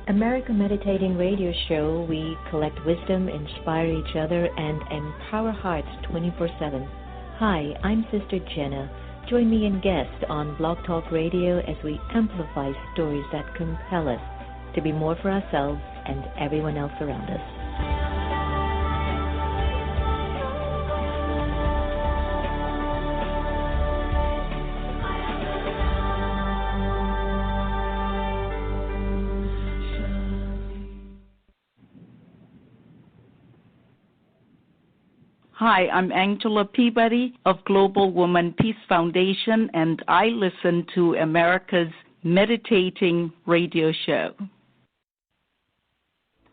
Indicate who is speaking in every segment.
Speaker 1: America Meditating Radio Show, we collect wisdom, inspire each other, and empower hearts 24/7. Hi, I'm Sister Jenna. Join me and guest on Blog Talk Radio as we amplify stories that compel us to be more for ourselves and everyone else around us.
Speaker 2: Hi, I'm Angela Peabody of Global Woman Peace Foundation, and I listen to America's Meditating Radio Show.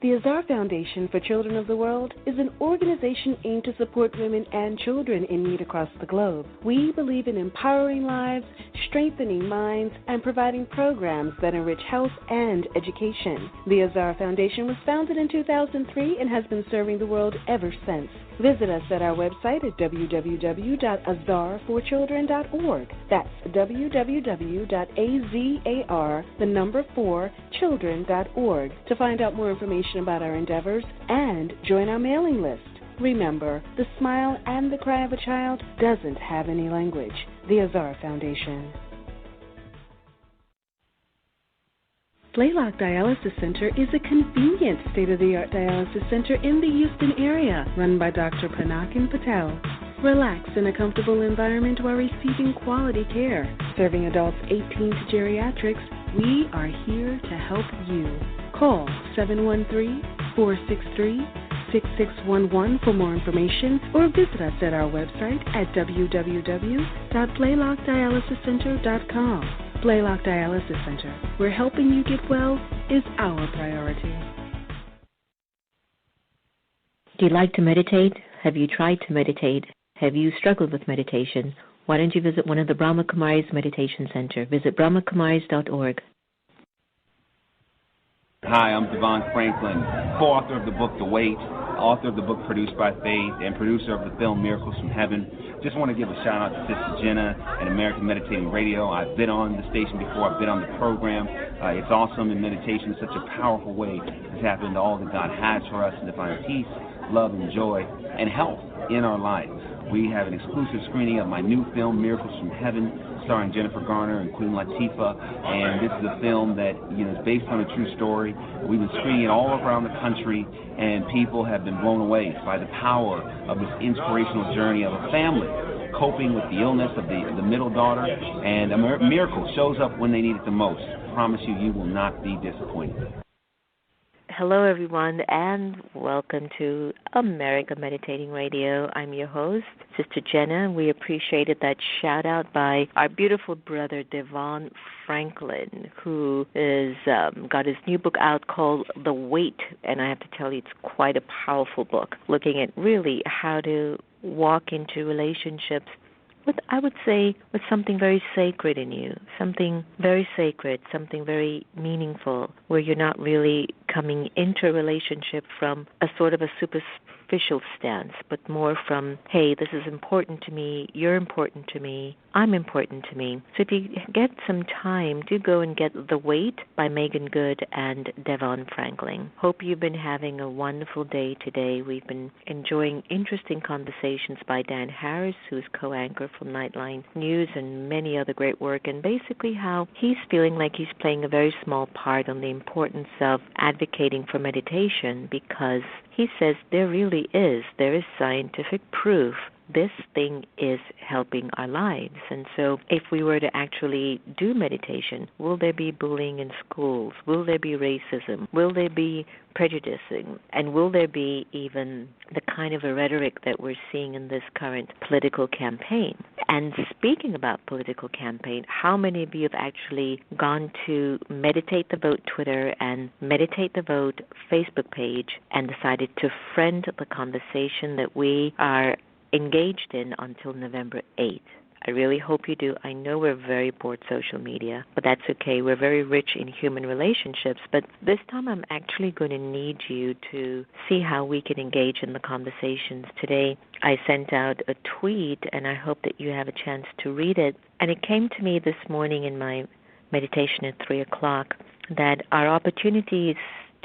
Speaker 3: The Azar Foundation for Children of the World is an organization aimed to support women and children in need across the globe. We believe in empowering lives, strengthening minds, and providing programs that enrich health and education. The Azar Foundation was founded in 2003 and has been serving the world ever since. Visit us at our website at www.azarforchildren.org. That's www.azar4children.org to find out more information about our endeavors and join our mailing list. Remember, the smile and the cry of a child doesn't have any language. The Azar Foundation. Blaylock Dialysis Center is a convenient state-of-the-art dialysis center in the Houston area, run by Dr. Panakin Patel. Relax in a comfortable environment while receiving quality care. Serving adults 18 to geriatrics, we are here to help you. Call 713-463-6611 for more information or visit us at our website at www.blaylockdialysiscenter.com. Blaylock Dialysis Center, where helping you get well is our priority.
Speaker 1: Do you like to meditate? Have you tried to meditate? Have you struggled with meditation? Why don't you visit one of the Brahma Kumaris Meditation Center? Visit brahmakumaris.org.
Speaker 4: Hi, I'm Devon Franklin, co-author of the book The Wait, author of the book Produced by Faith, and producer of the film Miracles from Heaven. Just want to give a shout out to Sister Jenna and American Meditating Radio. I've been on the station before. I've been on the program. It's awesome, and meditation is such a powerful way to tap into all that God has for us and to find peace, love, and joy, and health in our lives. We have an exclusive screening of my new film, Miracles from Heaven, starring Jennifer Garner and Queen Latifah, and this is a film that is based on a true story. We've been screening it all around the country, and people have been blown away by the power of this inspirational journey of a family coping with the illness of the middle daughter, and a miracle shows up when they need it the most. I promise you, you will not be disappointed.
Speaker 1: Hello, everyone, and welcome to America Meditating Radio. I'm your host, Sister Jenna. We appreciated that shout-out by our beautiful brother, Devon Franklin, who is got his new book out called The Wait, and I have to tell you, it's quite a powerful book, looking at really how to walk into relationships with, I would say, with something very sacred in you, something very sacred, something very meaningful, where you're not really coming into a relationship from a sort of a superficial stance, but more from, hey, this is important to me, you're important to me, I'm important to me. So if you get some time, do go and get The Wait by Megan Good and Devon Franklin. Hope you've been having a wonderful day today. We've been enjoying interesting conversations by Dan Harris, who's co-anchor from Nightline News, and many other great work, and basically how he's feeling like he's playing a very small part on the importance of advocating for meditation, because he says there is scientific proof this thing is helping our lives. And so if we were to actually do meditation, will there be bullying in schools? Will there be racism? Will there be prejudicing? And will there be even the kind of a rhetoric that we're seeing in this current political campaign? And speaking about political campaign, how many of you have actually gone to Meditate the Vote Twitter and Meditate the Vote Facebook page and decided to friend the conversation that we are engaged in until November 8th? I really hope you do. I know we're very bored social media, but that's okay. We're very rich in human relationships, but this time I'm actually going to need you to see how we can engage in the conversations. Today I sent out a tweet, and I hope that you have a chance to read it, and it came to me this morning in my meditation at 3 o'clock. that our opportunities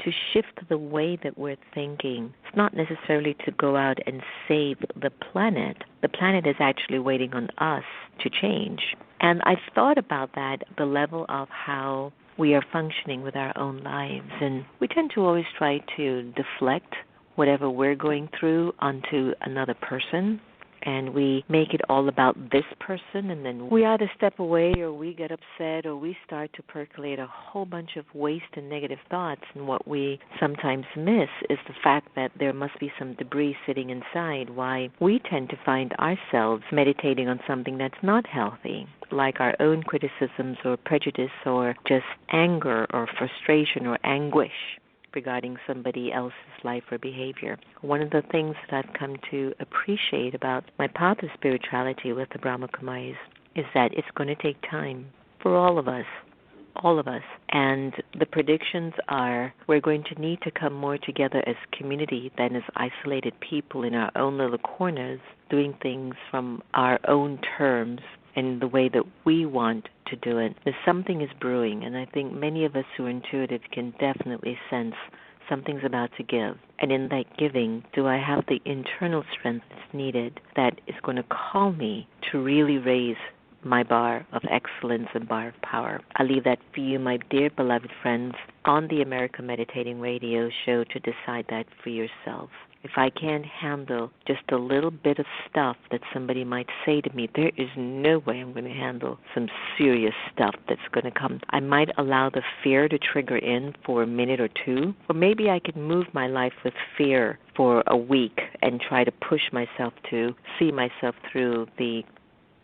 Speaker 1: to shift the way that we're thinking. It's not necessarily to go out and save the planet. The planet is actually waiting on us to change. And I thought about that, the level of how we are functioning with our own lives. And we tend to always try to deflect whatever we're going through onto another person. And we make it all about this person, and then we either step away or we get upset or we start to percolate a whole bunch of waste and negative thoughts. And what we sometimes miss is the fact that there must be some debris sitting inside, why we tend to find ourselves meditating on something that's not healthy, like our own criticisms or prejudice or just anger or frustration or anguish regarding somebody else's life or behavior. One of the things that I've come to appreciate about my path of spirituality with the Brahma Kumaris is that it's going to take time for all of us. And the predictions are we're going to need to come more together as community than as isolated people in our own little corners, doing things from our own terms and the way that we want to do it. There's something is brewing, and I think many of us who are intuitive can definitely sense something's about to give. And in that giving, do I have the internal strength that's needed that is going to call me to really raise my bar of excellence and bar of power? I leave that for you, my dear beloved friends, on the America Meditating Radio show to decide that for yourself. If I can't handle just a little bit of stuff that somebody might say to me, there is no way I'm going to handle some serious stuff that's going to come. I might allow the fear to trigger in for a minute or two, or maybe I could move my life with fear for a week and try to push myself to see myself through the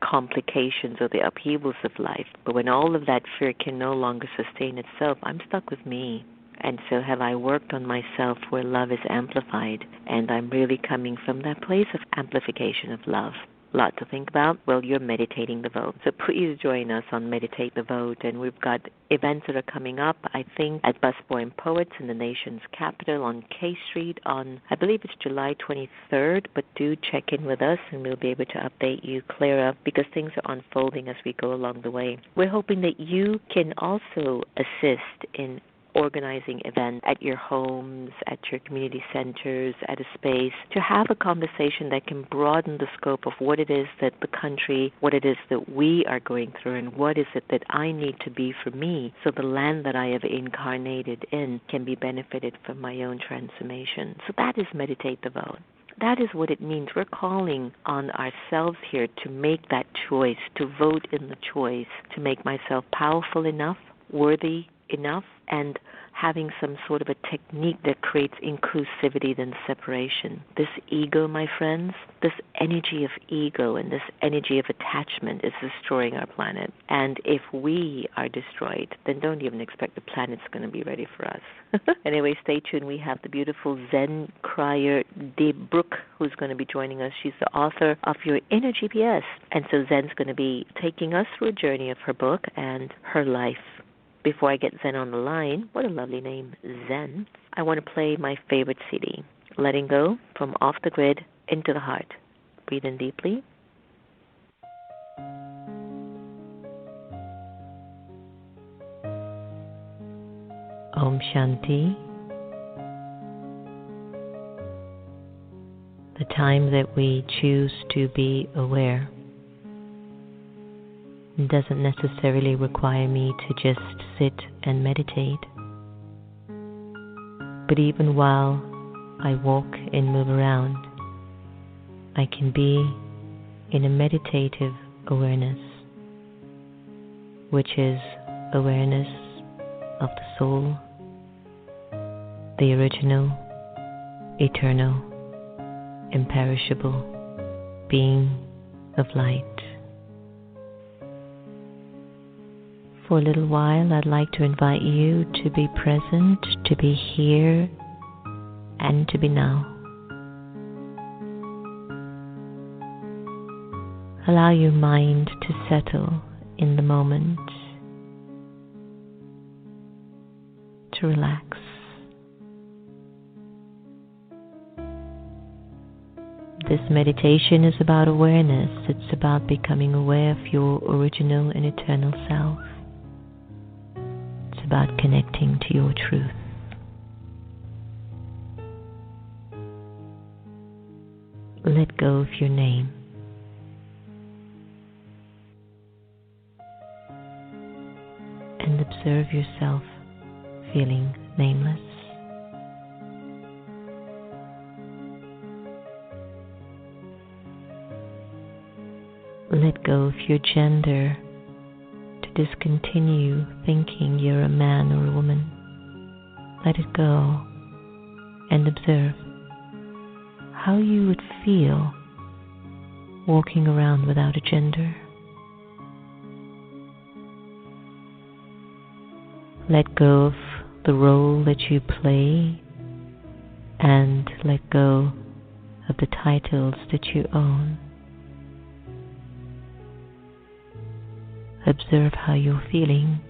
Speaker 1: complications or the upheavals of life. But when all of that fear can no longer sustain itself, I'm stuck with me. And so have I worked on myself where love is amplified, and I'm really coming from that place of amplification of love. A lot to think about. Well, you're meditating the vote. So please join us on Meditate the Vote. And we've got events that are coming up, I think, at Busboy and Poets in the nation's capital on K Street on, I believe it's July 23rd. But do check in with us, and we'll be able to update you clearer because things are unfolding as we go along the way. We're hoping that you can also assist in organizing events at your homes, at your community centers, at a space, to have a conversation that can broaden the scope of what it is that the country, what it is that we are going through, and what is it that I need to be for me, so the land that I have incarnated in can be benefited from my own transformation. So that is Meditate the Vote. That is what it means. We're calling on ourselves here to make that choice, to vote in the choice, to make myself powerful enough, worthy enough, and having some sort of a technique that creates inclusivity than separation. This ego, my friends, this energy of ego and this energy of attachment is destroying our planet. And if we are destroyed, then don't even expect the planet's going to be ready for us. Anyway, stay tuned. We have the beautiful Zen Cryar DeBrucke who's going to be joining us. She's the author of Your Inner GPS. And so Zen's going to be taking us through a journey of her book and her life. Before I get Zen on the line, what a lovely name, Zen, I want to play my favorite CD, Letting Go from Off the Grid into the Heart. Breathe in deeply. Om Shanti. The time that we choose to be aware. It doesn't necessarily require me to just sit and meditate. But even while I walk and move around, I can be in a meditative awareness, which is awareness of the soul, the original, eternal, imperishable being of light. For a little while, I'd like to invite you to be present, to be here, and to be now. Allow your mind to settle in the moment, to relax. This meditation is about awareness. It's about becoming aware of your original and eternal self. about connecting to your truth. Let go of your name. And observe yourself feeling nameless. Let go of your gender to discontinue thinking you're a man or a woman. Let it go and observe how you would feel walking around without a gender. Let go of the role that you play and let go of the titles that you own. Observe how you're feeling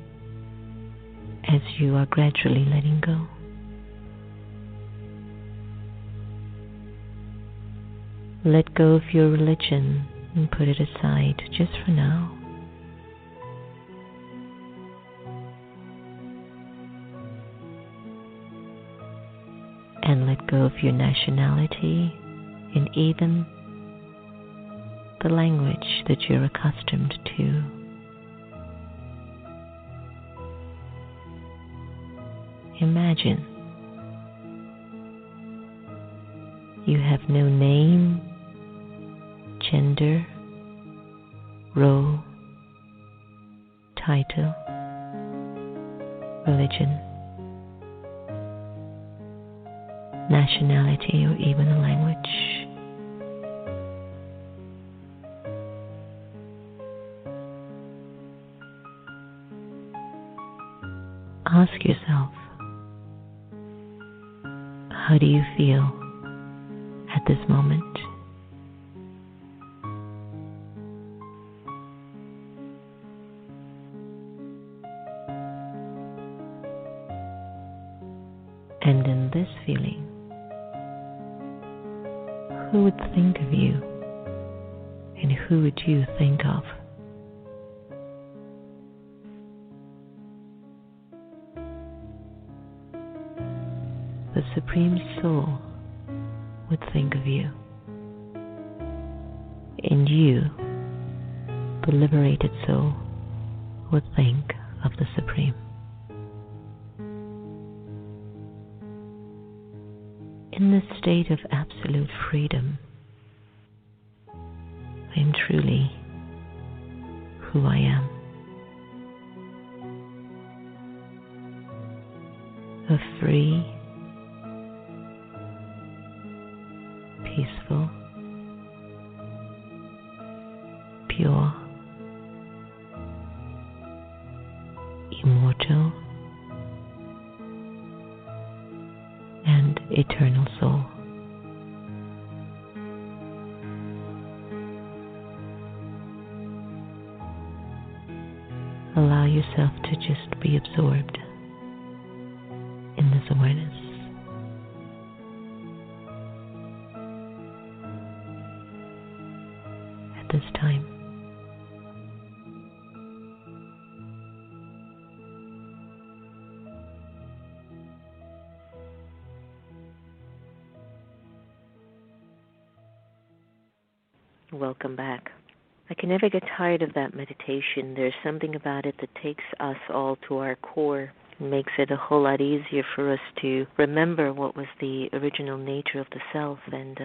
Speaker 1: as you are gradually letting go. Let go of your religion and put it aside just for now. And let go of your nationality and even the language that you're accustomed to. Imagine you have no name, gender, role, title, religion, nationality, or even a language. Ask yourself, how do you feel at this moment? And in this feeling, who would think of you and who would you think of? The Supreme Soul would think of you, and you, the liberated soul, would think of the Supreme. In this state of absolute freedom, I am truly who I am. A free, peaceful, pure, immortal, and eternal soul. Allow yourself to just be absorbed in this awareness. At this time, welcome back. I can never get tired of that meditation. There's something about it that takes us all to our core. It makes it a whole lot easier for us to remember what was the original nature of the self, and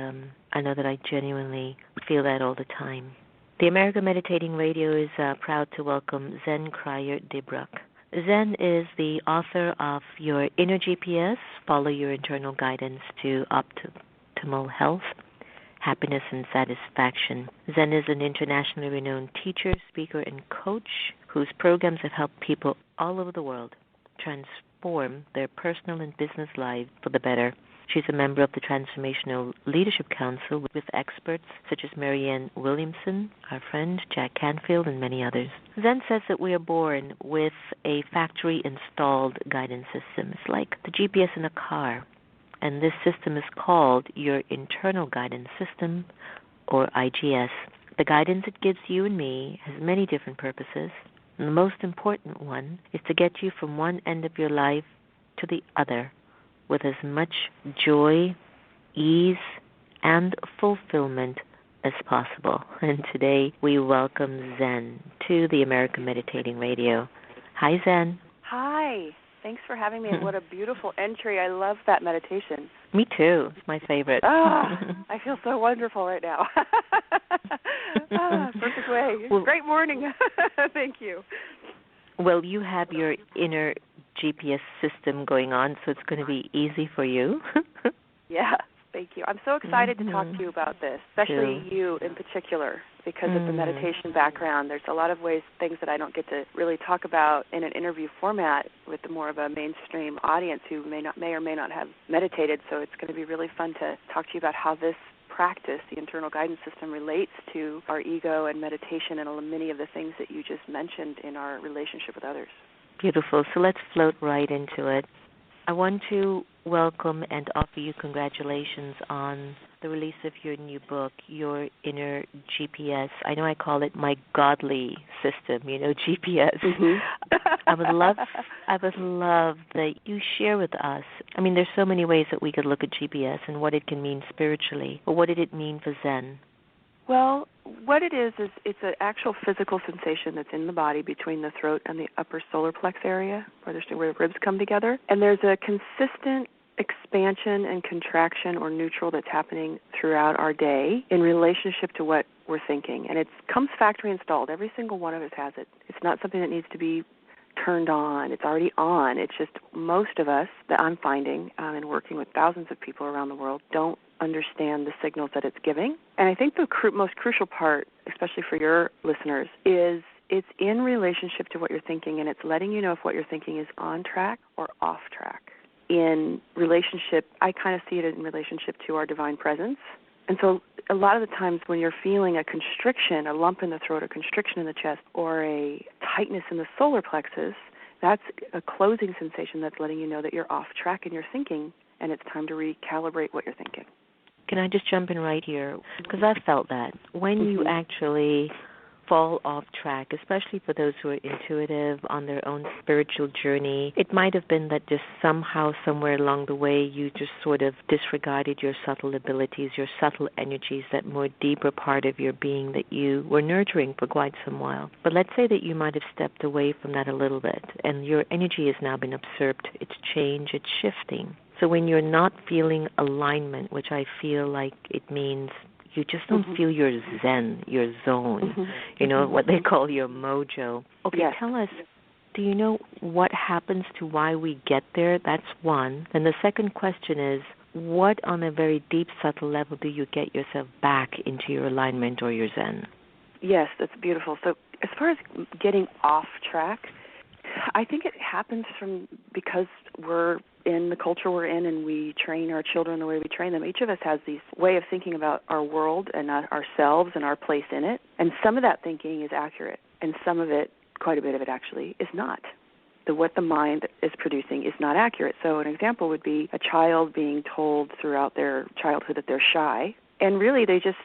Speaker 1: I know that I genuinely feel that all the time. The America Meditating Radio is proud to welcome Zen Cryar DeBrucke. Zen is the author of Your Inner GPS, Follow Your Internal Guidance to Optimal Health, Happiness and Satisfaction. Zen is an internationally renowned teacher, speaker, and coach whose programs have helped people all over the world transform their personal and business lives for the better. She's a member of the Transformational Leadership Council with experts such as Marianne Williamson, our friend, Jack Canfield, and many others. Zen says that we are born with a factory-installed guidance system. It's like the GPS in a car. And this system is called your internal guidance system, or IGS. The guidance it gives you and me has many different purposes. And the most important one is to get you from one end of your life to the other with as much joy, ease, and fulfillment as possible. And today we welcome Zen to the American Meditating Radio. Hi, Zen.
Speaker 5: Hi. Thanks for having me. What a beautiful entry. I love that meditation.
Speaker 1: Me too. It's my favorite.
Speaker 5: I feel so wonderful right now. Perfect way. Well, great morning. Thank you.
Speaker 1: Well, you have your inner GPS system going on, so it's going to be easy for you.
Speaker 5: Yeah. Thank you. I'm so excited to talk to you about this, especially you in particular, because of the meditation background. There's a lot of things that I don't get to really talk about in an interview format with more of a mainstream audience who may or may not have meditated. So it's going to be really fun to talk to you about how this practice, the internal guidance system, relates to our ego and meditation and many of the things that you just mentioned in our relationship with others.
Speaker 1: Beautiful. So let's float right into it. I want to welcome and offer you congratulations on the release of your new book, Your Inner GPS. I know I call it my godly system, GPS. I would love that you share with us. I mean, there's so many ways that we could look at GPS and what it can mean spiritually, but what did it mean for Zen?
Speaker 5: Well, what it is it's an actual physical sensation that's in the body between the throat and the upper solar plex area, where the ribs come together. And there's a consistent expansion and contraction or neutral that's happening throughout our day in relationship to what we're thinking. And it comes factory installed. Every single one of us has it. It's not something that needs to be turned on. It's already on. It's just most of us that I'm finding and working with thousands of people around the world don't understand the signals that it's giving. And I think the most crucial part, especially for your listeners, is it's in relationship to what you're thinking, and it's letting you know if what you're thinking is on track or off track. In relationship, I kind of see it in relationship to our divine presence. And so a lot of the times when you're feeling a constriction, a lump in the throat, a constriction in the chest, or a tightness in the solar plexus, that's a closing sensation that's letting you know that you're off track in your thinking, and it's time to recalibrate what you're thinking.
Speaker 1: Can I just jump in right here? Because I've felt that. When you actually fall off track, especially for those who are intuitive on their own spiritual journey, it might have been that just somehow, somewhere along the way, you just sort of disregarded your subtle abilities, your subtle energies, that more deeper part of your being that you were nurturing for quite some while. But let's say that you might have stepped away from that a little bit, and your energy has now been usurped. It's changed, it's shifting. So when you're not feeling alignment, which I feel like it means you just don't feel your zen, your zone, what they call your mojo. Okay,
Speaker 5: yes.
Speaker 1: Tell us, do you know what happens to why we get there? That's one. And the second question is, what on a very deep, subtle level do you get yourself back into your alignment or your zen?
Speaker 5: Yes, that's beautiful. So as far as getting off track, I think it happens because we're in the culture we're in and we train our children the way we train them. Each of us has this way of thinking about our world and ourselves and our place in it. And some of that thinking is accurate, and some of it, quite a bit of it actually, is not. What the mind is producing is not accurate. So an example would be a child being told throughout their childhood that they're shy. And really, they just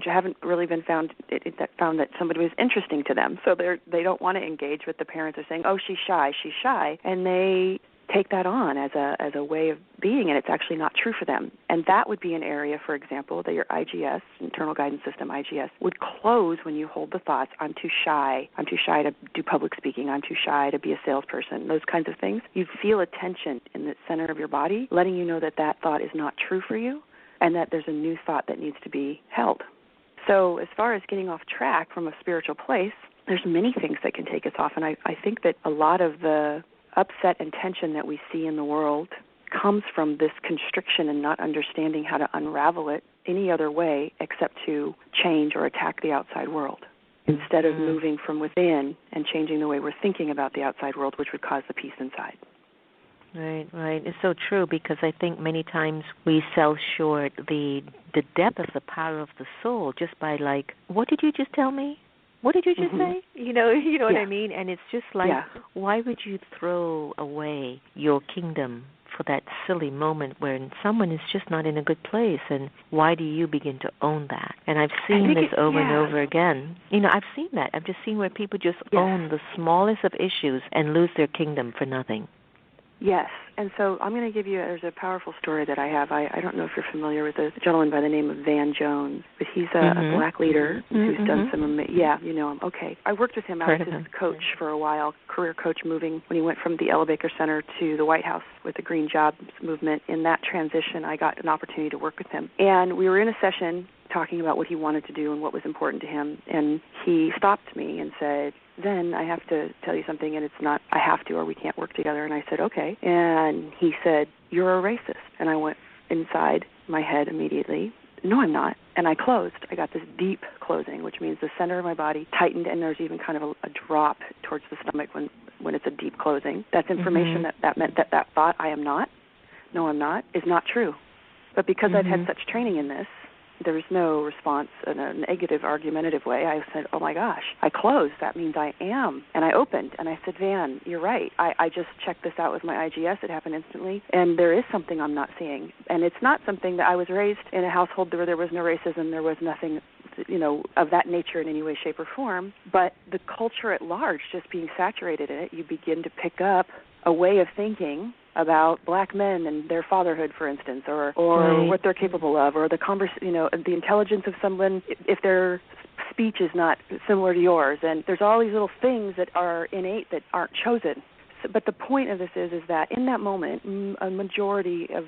Speaker 5: haven't really been found that somebody was interesting to them. So they don't want to engage with the parents. They're saying, "Oh, she's shy," and they take that on as a way of being, and it's actually not true for them. And that would be an area, for example, that your IGS, internal guidance system, IGS, would close when you hold the thoughts, "I'm too shy to do public speaking, I'm too shy to be a salesperson," those kinds of things. You feel a tension in the center of your body, letting you know that thought is not true for you, and that there's a new thought that needs to be held. So as far as getting off track from a spiritual place, there's many things that can take us off, and I think that a lot of the upset and tension that we see in the world comes from this constriction and not understanding how to unravel it any other way except to change or attack the outside world instead of moving from within and changing the way we're thinking about the outside world, which would cause the peace inside.
Speaker 1: Right. It's so true, because I think many times we sell short the depth of the power of the soul just by like, what did you just tell me? What did you just say? You know what I mean? And it's just like, why would you throw away your kingdom for that silly moment when someone is just not in a good place, and why do you begin to own that? And I've seen this over and over again. I've seen that. I've just seen where people just own the smallest of issues and lose their kingdom for nothing.
Speaker 5: Yes, and so I'm going to give you, there's a powerful story that I have. I don't know if you're familiar with a gentleman by the name of Van Jones, but he's a black leader who's done some, you know him. Okay. I worked with him. I was his coach for a while, career coach moving when he went from the Elebaker Center to the White House with the Green Jobs movement. In that transition, I got an opportunity to work with him. And we were in a session talking about what he wanted to do and what was important to him, and he stopped me and said, Zen, I have to tell you something, and it's not I have to or we can't work together. And I said, okay. And he said, you're a racist. And I went inside my head immediately, no, I'm not. And I closed. I got this deep closing, which means the center of my body tightened, and there's even kind of a drop towards the stomach when it's a deep closing. That's information that meant that thought, I am not, no, I'm not, is not true. But because I've had such training in this, there was no response in a negative, argumentative way. I said, oh, my gosh, I closed. That means I am. And I opened, and I said, Van, you're right. I just checked this out with my IGS. It happened instantly. And there is something I'm not seeing. And it's not something that I was raised in a household where there was no racism. There was nothing, of that nature in any way, shape, or form. But the culture at large, just being saturated in it, you begin to pick up a way of thinking about black men and their fatherhood, for instance, or what they're capable of, or the intelligence of someone if their speech is not similar to yours. And there's all these little things that are innate that aren't chosen. So, but the point of this is that in that moment, a majority of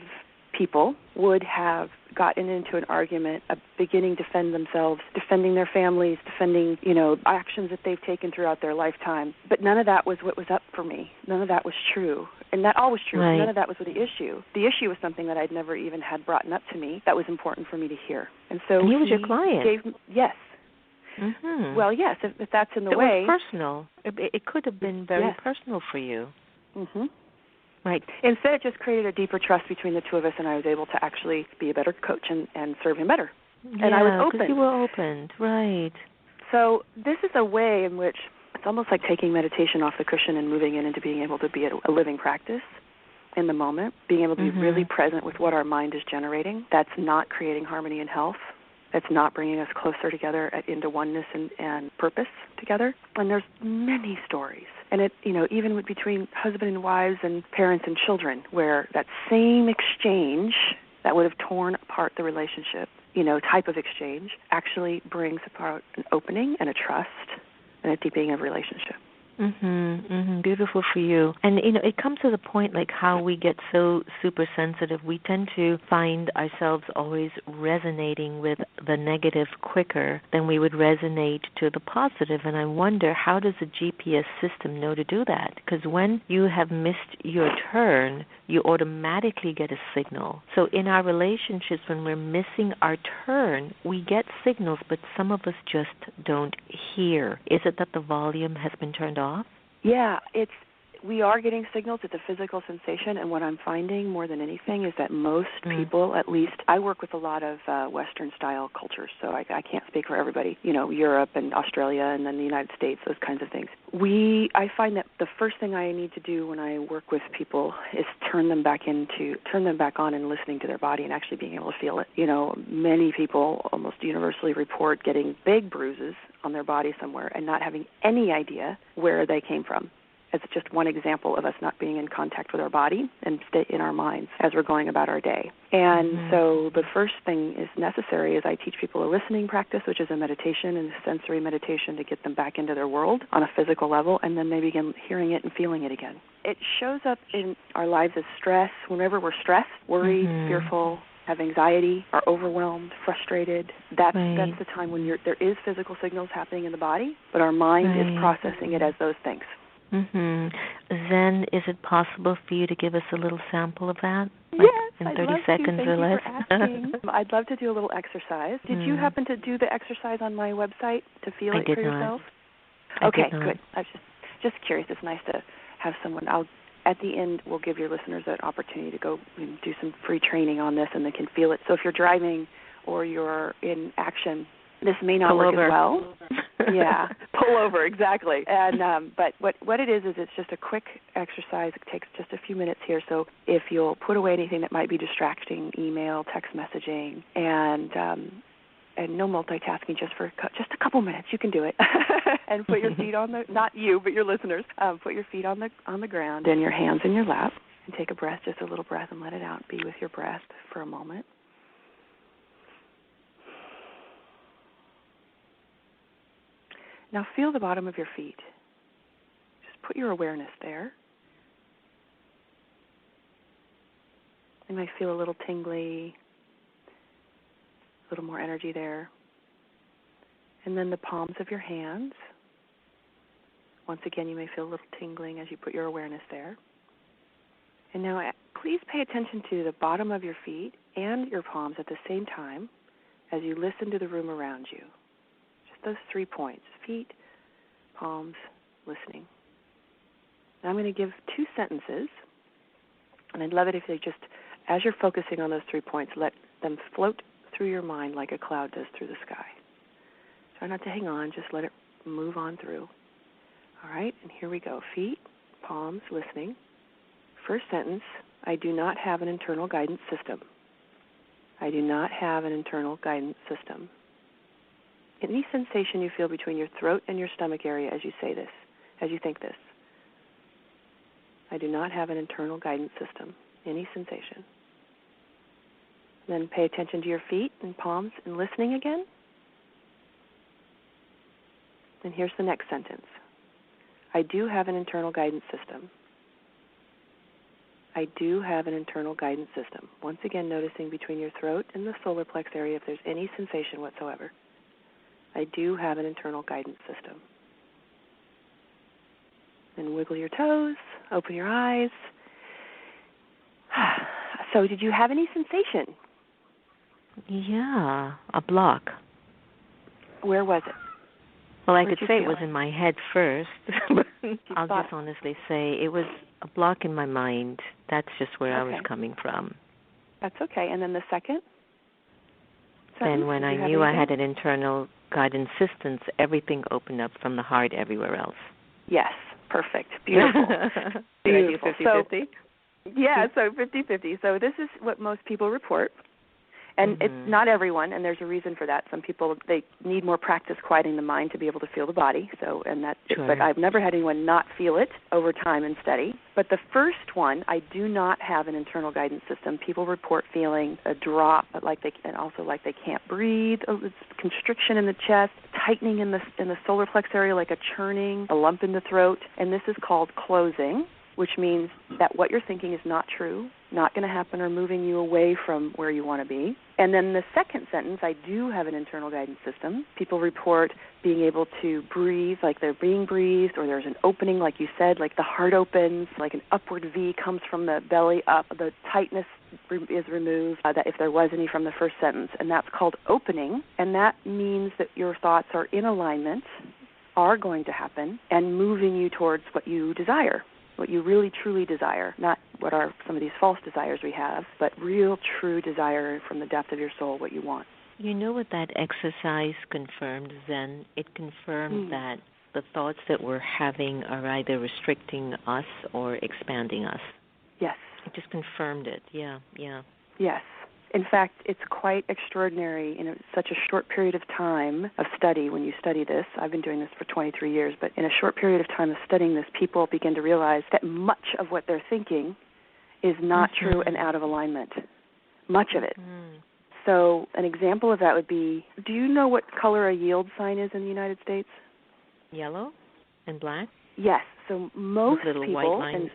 Speaker 5: people would have gotten into an argument, beginning to defend themselves, defending their families, defending, actions that they've taken throughout their lifetime. But none of that was what was up for me. None of that was true. And that all was true. Right. None of that was the issue. The issue was something that I'd never even had brought up to me that was important for me to hear. And so
Speaker 1: he was your client.
Speaker 5: Yes. Mm-hmm. Well, yes, if that's in the way.
Speaker 1: It was personal. It could have been very personal for you.
Speaker 5: Mm-hmm.
Speaker 1: Right.
Speaker 5: Instead, it just created a deeper trust between the two of us, and I was able to actually be a better coach and serve him better.
Speaker 1: Yeah,
Speaker 5: and I was open.
Speaker 1: Because you were opened, right.
Speaker 5: So this is a way in which it's almost like taking meditation off the cushion and moving it into being able to be a living practice in the moment, being able to be really present with what our mind is generating. That's not creating harmony and health. That's not bringing us closer together into oneness and purpose together. And there's many stories. And it, even between husband and wives and parents and children, where that same exchange that would have torn apart the relationship, type of exchange, actually brings about an opening and a trust and a deepening of relationship.
Speaker 1: Beautiful for you. And, it comes to the point like how we get so super sensitive. We tend to find ourselves always resonating with the negative quicker than we would resonate to the positive. And I wonder, how does the GPS system know to do that? Because when you have missed your turn, you automatically get a signal. So in our relationships, when we're missing our turn, we get signals, but some of us just don't hear. Is it that the volume has been turned off?
Speaker 5: Yeah, we are getting signals. It's a physical sensation, and what I'm finding more than anything is that most people, at least, I work with a lot of Western-style cultures, so I can't speak for everybody, Europe and Australia and then the United States, those kinds of things. I find that the first thing I need to do when I work with people is turn them back on and listening to their body and actually being able to feel it. Many people almost universally report getting big bruises on their body somewhere and not having any idea where they came from. It's just one example of us not being in contact with our body and stay in our minds as we're going about our day. And so the first thing is necessary is I teach people a listening practice, which is a meditation and a sensory meditation to get them back into their world on a physical level, and then they begin hearing it and feeling it again. It shows up in our lives as stress. Whenever we're stressed, worried, fearful, have anxiety, are overwhelmed, frustrated, that's the time when there is physical signals happening in the body, but our mind is processing it as those things.
Speaker 1: Zen, is it possible for you to give us a little sample of that?
Speaker 5: Yes,
Speaker 1: in 30 seconds or less?
Speaker 5: I'd love to do a little exercise. Did you happen to do the exercise on my website to feel it for yourself? Okay, good. I was just curious. It's nice to have someone. At the end, we'll give your listeners an opportunity to go and do some free training on this, and they can feel it. So if you're driving or you're in action, this may not work as well. Yeah, pull over, exactly. And but what it is it's just a quick exercise. It takes just a few minutes here. So if you'll put away anything that might be distracting, email, text messaging, and no multitasking, just a couple minutes, you can do it. And put your feet on the, not you, but your listeners, put your feet on the ground and your hands in your lap, and take a breath, just a little breath, and let it out. Be with your breath for a moment. Now feel the bottom of your feet. Just put your awareness there. You might feel a little tingly, a little more energy there. And then the palms of your hands. Once again, you may feel a little tingling as you put your awareness there. And now please pay attention to the bottom of your feet and your palms at the same time as you listen to the room around you. Just those 3 points: feet, palms, listening. Now I'm going to give 2 sentences, and I'd love it if they just, as you're focusing on those 3 points, let them float through your mind like a cloud does through the sky. Try not to hang on, just let it move on through. All right, and here we go. Feet, palms, listening. First sentence: I do not have an internal guidance system. I do not have an internal guidance system. Any sensation you feel between your throat and your stomach area as you say this, as you think this. I do not have an internal guidance system. Any sensation. Then pay attention to your feet and palms and listening again. And here's the next sentence. I do have an internal guidance system. I do have an internal guidance system. Once again, noticing between your throat and the solar plex area if there's any sensation whatsoever. I do have an internal guidance system. Then wiggle your toes, open your eyes. So did you have any sensation?
Speaker 1: Yeah, a block.
Speaker 5: Where was it?
Speaker 1: Well, I could say it was in my head first, but I'll just honestly say it was a block in my mind. That's just where I was coming from.
Speaker 5: That's okay. And then the second?
Speaker 1: Then when I knew I had an internal guidance system, everything opened up from the heart everywhere else.
Speaker 5: Yes, perfect. Beautiful. Beautiful.
Speaker 1: 50-50?
Speaker 5: Yeah, so 50-50. So this is what most people report. And it's not everyone, and there's a reason for that. Some people, they need more practice quieting the mind to be able to feel the body. So, and that, sure. But I've never had anyone not feel it over time and study. But the first one, I do not have an internal guidance system. People report feeling a drop, and also like they can't breathe, a constriction in the chest, tightening in the solar plex area, like a churning, a lump in the throat. And this is called closing, which means that what you're thinking is not true, not going to happen, or moving you away from where you want to be. And then the second sentence, I do have an internal guidance system. People report being able to breathe, like they're being breathed, or there's an opening, like you said, like the heart opens, like an upward V comes from the belly up, the tightness is removed, that if there was any from the first sentence. And that's called opening, and that means that your thoughts are in alignment, are going to happen, and moving you towards what you desire. What you really truly desire, not what are some of these false desires we have, but real true desire from the depth of your soul, what you want.
Speaker 1: You know what that exercise confirmed, Zen? It confirmed that the thoughts that we're having are either restricting us or expanding us.
Speaker 5: Yes.
Speaker 1: It just confirmed it, yeah.
Speaker 5: Yes. In fact, it's quite extraordinary in such a short period of time of study. When you study this, I've been doing this for 23 years, but in a short period of time of studying this, people begin to realize that much of what they're thinking is not true and out of alignment. Much of it. So an example of that would be, do you know what color a yield sign is in the United States?
Speaker 1: Yellow and black?
Speaker 5: Yes. So most
Speaker 1: little
Speaker 5: people...
Speaker 1: white lines.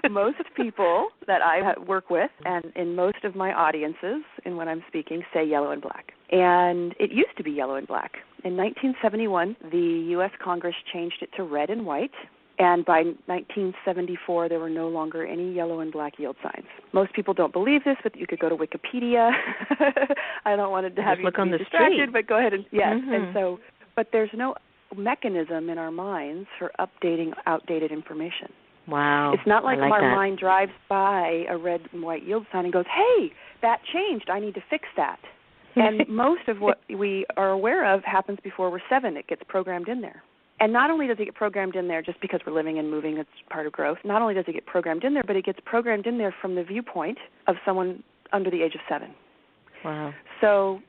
Speaker 5: Most people that I work with and in most of my audiences and when I'm speaking say yellow and black. And it used to be yellow and black. In 1971, the U.S. Congress changed it to red and white. And by 1974, there were no longer any yellow and black yield signs. Most people don't believe this, but you could go to Wikipedia. I don't want to have you be distracted, but go ahead and, yes. And so, but there's no mechanism in our minds for updating outdated information.
Speaker 1: Wow.
Speaker 5: It's not like our mind drives by a red and white yield sign and goes, hey, that changed. I need to fix that. And most of what we are aware of happens before we're 7. It gets programmed in there. And not only does it get programmed in there just because we're living and moving, it's part of growth, not only does it get programmed in there, but it gets programmed in there from the viewpoint of someone under the age of 7.
Speaker 1: Wow.
Speaker 5: So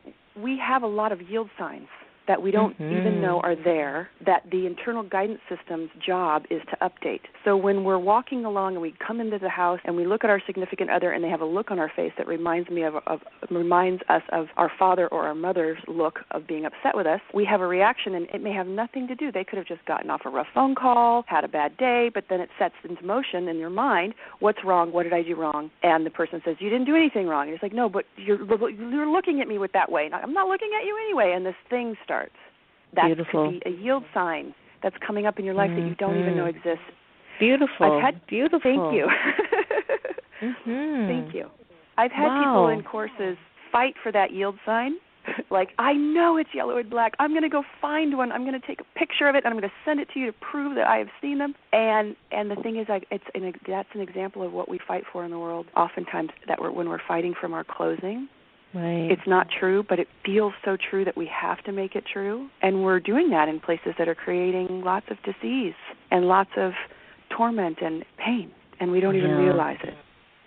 Speaker 5: we have a lot of yield signs that we don't even know are there, that the internal guidance system's job is to update. So when we're walking along and we come into the house and we look at our significant other and they have a look on our face that reminds us of our father or our mother's look of being upset with us, we have a reaction, and it may have nothing to do. They could have just gotten off a rough phone call, had a bad day, but then it sets into motion in your mind, what's wrong, what did I do wrong? And the person says, you didn't do anything wrong. And it's like, no, but you're looking at me with that way. I'm not looking at you anyway, and this thing starts. That
Speaker 1: Beautiful.
Speaker 5: could be a yield sign that's coming up in your life that you don't even know exists.
Speaker 1: Beautiful.
Speaker 5: Beautiful. Thank you. Thank you. I've had people in courses fight for that yield sign. Like, I know it's yellow and black. I'm going to go find one. I'm going to take a picture of it, and I'm going to send it to you to prove that I have seen them. And the thing is, that's an example of what we fight for in the world. Oftentimes, when we're fighting from our closing.
Speaker 1: Right.
Speaker 5: It's not true, but it feels so true that we have to make it true. And we're doing that in places that are creating lots of disease and lots of torment and pain, and we don't even realize it.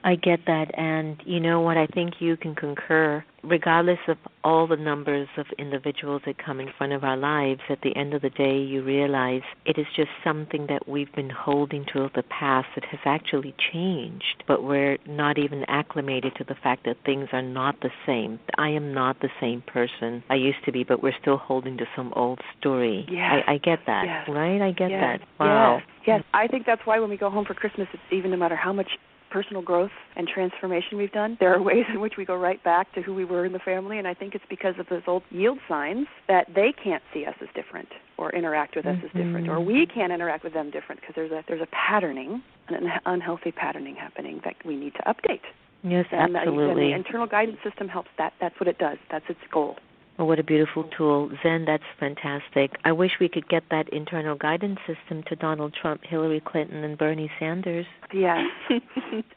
Speaker 1: I get that, and you know what, I think you can concur, regardless of all the numbers of individuals that come in front of our lives, at the end of the day you realize it is just something that we've been holding to of the past that has actually changed, but we're not even acclimated to the fact that things are not the same. I am not the same person I used to be, but we're still holding to some old story.
Speaker 5: Yes.
Speaker 1: I get that,
Speaker 5: yes.
Speaker 1: right? I get
Speaker 5: yes.
Speaker 1: that. Wow.
Speaker 5: Yes. I think that's why when we go home for Christmas, it's even no matter how much personal growth and transformation we've done, there are ways in which we go right back to who we were in the family, and I think it's because of those old yield signs that they can't see us as different or interact with us as different, or we can't interact with them different, because there's a patterning, an unhealthy patterning happening that we need to update.
Speaker 1: Yes,
Speaker 5: and
Speaker 1: absolutely.
Speaker 5: And the internal guidance system helps that. That's what it does. That's its goal.
Speaker 1: Oh, what a beautiful tool. Zen, that's fantastic. I wish we could get that internal guidance system to Donald Trump, Hillary Clinton, and Bernie Sanders.
Speaker 5: Yes.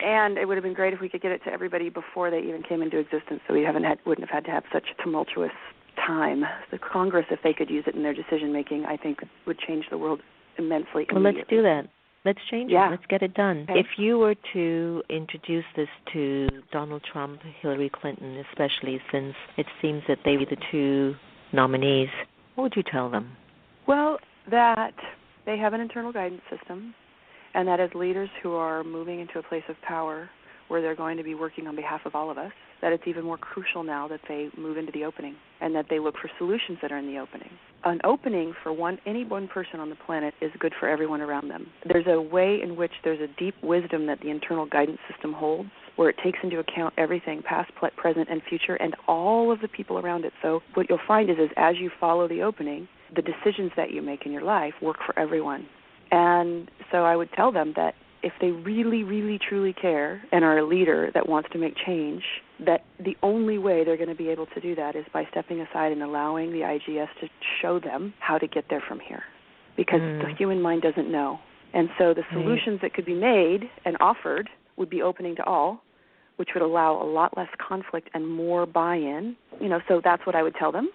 Speaker 5: And it would have been great if we could get it to everybody before they even came into existence, so we wouldn't have had to have such tumultuous time. The Congress, if they could use it in their decision-making, I think would change the world immensely.
Speaker 1: Well, let's do that. Let's change it. Let's get it done.
Speaker 5: Okay.
Speaker 1: If you were to introduce this to Donald Trump, Hillary Clinton, especially since it seems that they were the two nominees, what would you tell them?
Speaker 5: Well, that they have an internal guidance system, and that as leaders who are moving into a place of power where they're going to be working on behalf of all of us, that it's even more crucial now that they move into the opening and that they look for solutions that are in the opening. An opening for any one person on the planet is good for everyone around them. There's a way in which there's a deep wisdom that the internal guidance system holds, where it takes into account everything, past, present, and future, and all of the people around it. So what you'll find is as you follow the opening, the decisions that you make in your life work for everyone. And so I would tell them that if they really, really, truly care and are a leader that wants to make change, that the only way they're going to be able to do that is by stepping aside and allowing the IGS to show them how to get there from here, because the human mind doesn't know. And so the solutions that could be made and offered would be opening to all, which would allow a lot less conflict and more buy-in. So that's what I would tell them,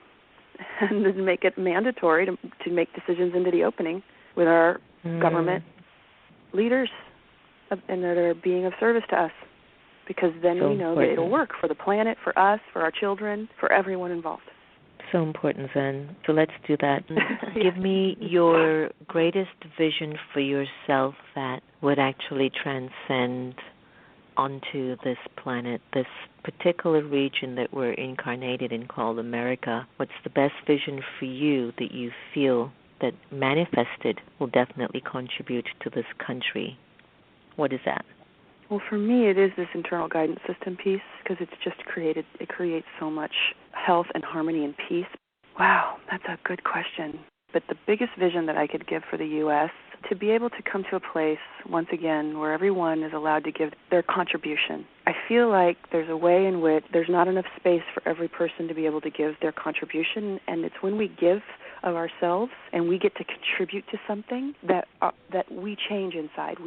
Speaker 5: and then make it mandatory to make decisions into the opening with our government leaders and that are being of service to us, because then we know that it'll work for the planet, for us, for our children, for everyone involved.
Speaker 1: So important, Zen. So let's do that. Give me your greatest vision for yourself that would actually transcend onto this planet, this particular region that we're incarnated in called America. What's the best vision for you that you feel that manifested will definitely contribute to this country? What is that?
Speaker 5: Well, for me, it is this internal guidance system piece, because it creates so much health and harmony and peace. Wow, that's a good question. But the biggest vision that I could give for the U.S., to be able to come to a place, once again, where everyone is allowed to give their contribution. I feel like there's a way in which there's not enough space for every person to be able to give their contribution, and it's when we give of ourselves and we get to contribute to something that we change inside.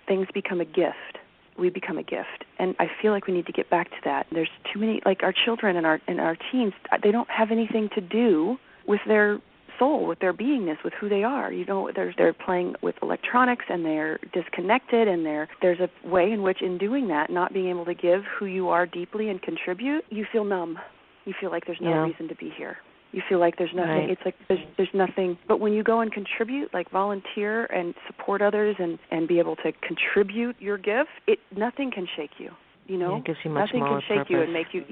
Speaker 5: Things become a gift. we become a gift. And I feel like we need to get back to that. There's too many, like our children and our teens, they don't have anything to do with their soul, with their beingness, with who they are. They're playing with electronics and they're disconnected, and there's a way in which, in doing that, not being able to give who you are deeply and contribute, you feel numb. You feel like there's no reason to be here. You feel like there's nothing. Right. It's like there's nothing. But when you go and contribute, like volunteer and support others and be able to contribute your gift, nothing can shake you.
Speaker 1: It gives you much
Speaker 5: nothing
Speaker 1: more
Speaker 5: can shake
Speaker 1: purpose.
Speaker 5: You and make you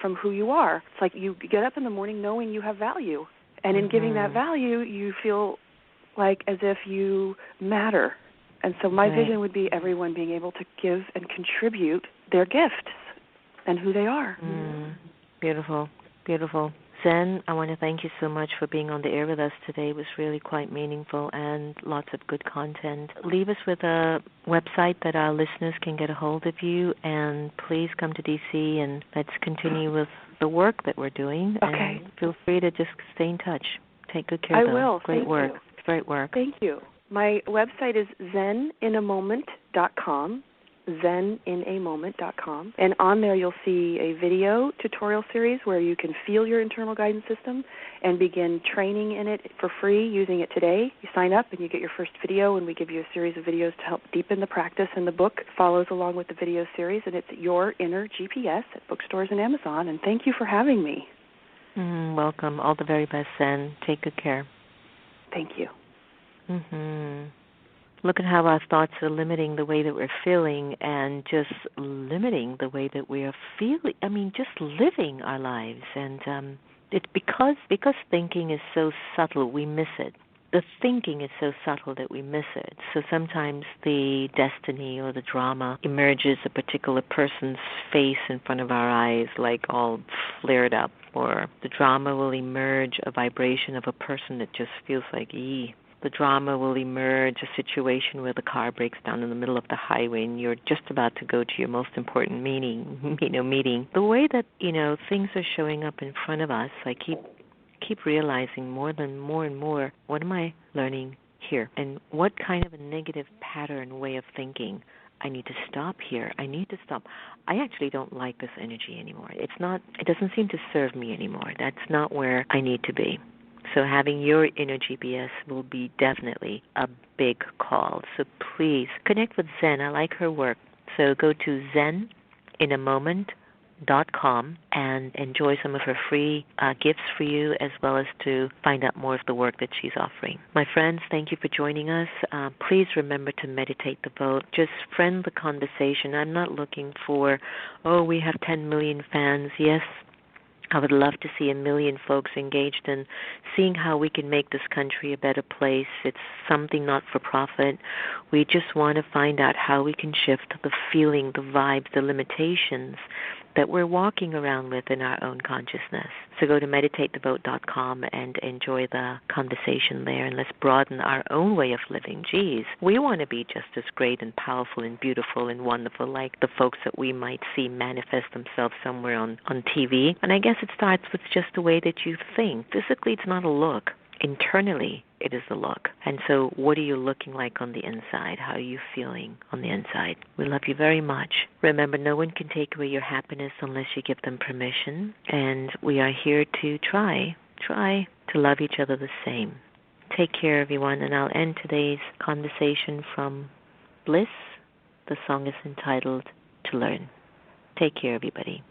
Speaker 5: from who you are. It's like you get up in the morning knowing you have value. And in giving that value, you feel like as if you matter. And so my vision would be everyone being able to give and contribute their gifts and who they are.
Speaker 1: Beautiful, beautiful. Zen, I want to thank you so much for being on the air with us today. It was really quite meaningful and lots of good content. Leave us with a website that our listeners can get a hold of you, and please come to D.C. and let's continue with the work that we're doing.
Speaker 5: Okay.
Speaker 1: And feel free to just stay in touch. Take good care of
Speaker 5: I will.
Speaker 1: Great
Speaker 5: Thank
Speaker 1: work.
Speaker 5: You.
Speaker 1: Great work.
Speaker 5: Thank you. My website is zeninamoment.com. zeninamoment.com. And on there you'll see a video tutorial series where you can feel your internal guidance system and begin training in it for free using it today. You sign up and you get your first video, and we give you a series of videos to help deepen the practice, and the book follows along with the video series, and it's Your Inner GPS at bookstores and Amazon. And thank you for having me.
Speaker 1: Welcome. All the very best, Zen. Take good care.
Speaker 5: Thank you.
Speaker 1: Look at how our thoughts are limiting the way that we're feeling, and just limiting the way that we are feeling. I mean, just living our lives. And it's because thinking is so subtle, we miss it. The thinking is so subtle that we miss it. So sometimes the destiny or the drama emerges a particular person's face in front of our eyes, like all flared up. Or the drama will emerge a vibration of a person that just feels like, ee. The drama will emerge a situation where the car breaks down in the middle of the highway and you're just about to go to your most important meeting. The way that, things are showing up in front of us, I keep realizing more and more, what am I learning here? And what kind of a negative pattern, way of thinking? I need to stop here. I need to stop. I actually don't like this energy anymore. It doesn't seem to serve me anymore. That's not where I need to be. So having your inner GPS will be definitely a big call. So please connect with Zen. I like her work. So go to zeninamoment.com and enjoy some of her free gifts for you, as well as to find out more of the work that she's offering. My friends, thank you for joining us. Please remember to meditate the vote. Just friend the conversation. I'm not looking for, we have 10 million fans. Yes, I would love to see 1 million folks engaged in seeing how we can make this country a better place. It's something not for profit. We just want to find out how we can shift the feeling, the vibes, the limitations that we're walking around with in our own consciousness. So go to meditatethevote.com and enjoy the conversation there, and let's broaden our own way of living. Geez, we want to be just as great and powerful and beautiful and wonderful like the folks that we might see manifest themselves somewhere on TV. And I guess it starts with just the way that you think. Physically, it's not a look. Internally, it is the look. And so what are you looking like on the inside? How are you feeling on the inside? We love you very much. Remember, no one can take away your happiness unless you give them permission. And we are here to try to love each other the same. Take care, everyone. And I'll end today's conversation from Bliss. The song is entitled To Learn. Take care, everybody.